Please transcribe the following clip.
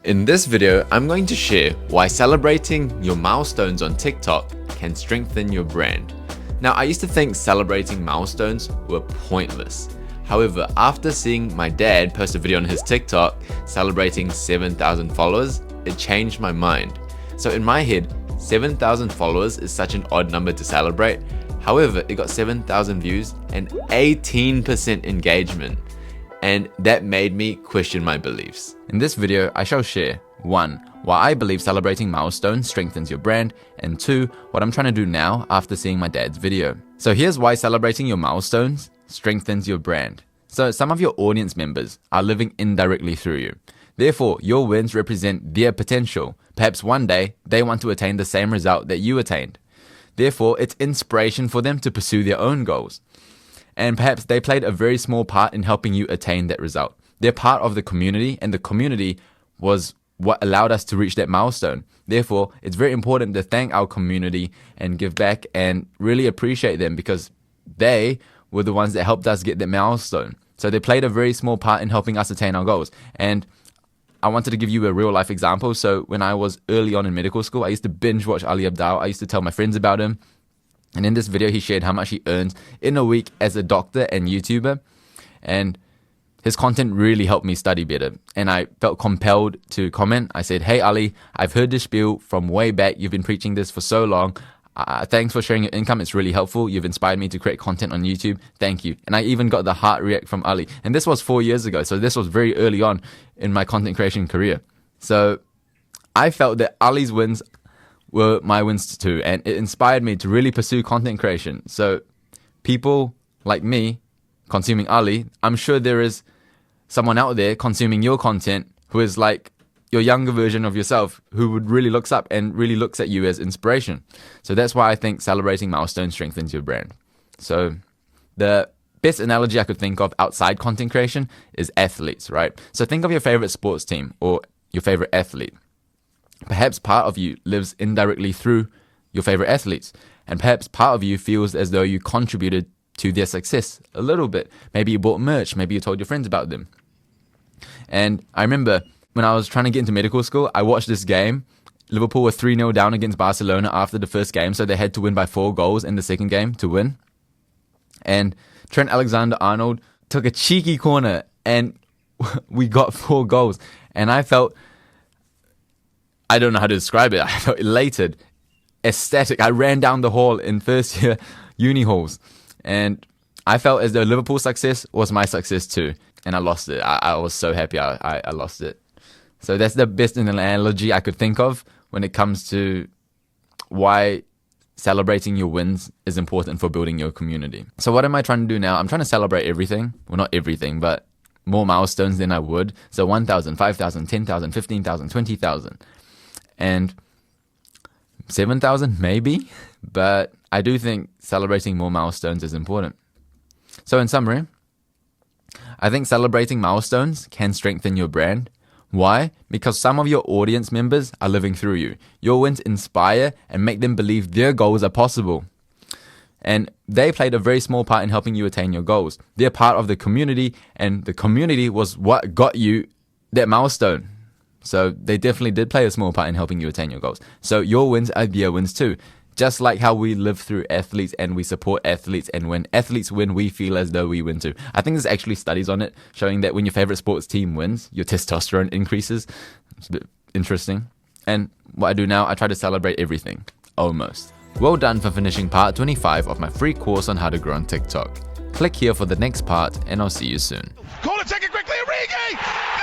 In this video, I'm going to share why celebrating your milestones on TikTok can strengthen your brand. Now, I used to think celebrating milestones were pointless. However, after seeing my dad post a video on his TikTok celebrating 7,000 followers, it changed my mind. So in my head, 7,000 followers is such an odd number to celebrate. However, it got 7,000 views and 18% engagement. And that made me question my beliefs. In this video, I shall share 1. Why I believe celebrating milestones strengthens your brand, and 2. What I'm trying to do now after seeing my dad's video. So here's why celebrating your milestones strengthens your brand. So some of your audience members are living indirectly through you. Therefore, your wins represent their potential. Perhaps one day, they want to attain the same result that you attained. Therefore, it's inspiration for them to pursue their own goals. And perhaps they played a very small part in helping you attain that result. They're part of the community, and the community was what allowed us to reach that milestone. Therefore, it's very important to thank our community and give back and really appreciate them, because they were the ones that helped us get that milestone. So they played a very small part in helping us attain our goals. And I wanted to give you a real life example. So when I was early on in medical school, I used to binge watch Ali Abdaal. I used to tell my friends about him. And in this video, he shared how much he earns in a week as a doctor and YouTuber. And his content really helped me study better. And I felt compelled to comment. I said, "Hey Ali, I've heard this spiel from way back. You've been preaching this for so long. Thanks for sharing your income. It's really helpful. You've inspired me to create content on YouTube. Thank you." And I even got the heart react from Ali. And this was 4 years ago. So this was very early on in my content creation career. So I felt that Ali's wins were my wins too, and it inspired me to really pursue content creation. So people like me consuming Ali, I'm sure there is someone out there consuming your content who is like your younger version of yourself, who would really looks up and really looks at you as inspiration. So that's why I think celebrating milestones strengthens your brand. So the best analogy I could think of outside content creation is athletes, right? So think of your favorite sports team or your favorite athlete. Perhaps part of you lives indirectly through your favorite athletes, and perhaps part of you feels as though you contributed to their success a little bit. Maybe you bought merch, maybe you told your friends about them. And I remember when I was trying to get into medical school, I watched this game. Liverpool were 3-0 down against Barcelona after the first game, so they had to win by 4 goals in the second game to win. And Trent Alexander-Arnold took a cheeky corner, and we got 4 goals. And I don't know how to describe it. I felt elated, ecstatic. I ran down the hall in first year uni halls, and I felt as though Liverpool's success was my success too. And I lost it. I was so happy I lost it. So that's the best analogy I could think of when it comes to why celebrating your wins is important for building your community. So what am I trying to do now? I'm trying to celebrate everything. Well, not everything, but more milestones than I would. So 1,000, 5,000, 10,000, 15,000, 20,000. And 7,000 maybe, but I do think celebrating more milestones is important. So in summary, I think celebrating milestones can strengthen your brand. Why? Because some of your audience members are living through you. Your wins inspire and make them believe their goals are possible. And they played a very small part in helping you attain your goals. They're part of the community, and the community was what got you that milestone. So they definitely did play a small part in helping you attain your goals. So your wins are their wins too. Just like how we live through athletes and we support athletes, and when athletes win, we feel as though we win too. I think there's actually studies on it showing that when your favorite sports team wins, your testosterone increases. It's a bit interesting. And what I do now, I try to celebrate everything. Almost. Well done for finishing part 25 of my free course on how to grow on TikTok. Click here for the next part, and I'll see you soon. Call it, take it quickly, Origi!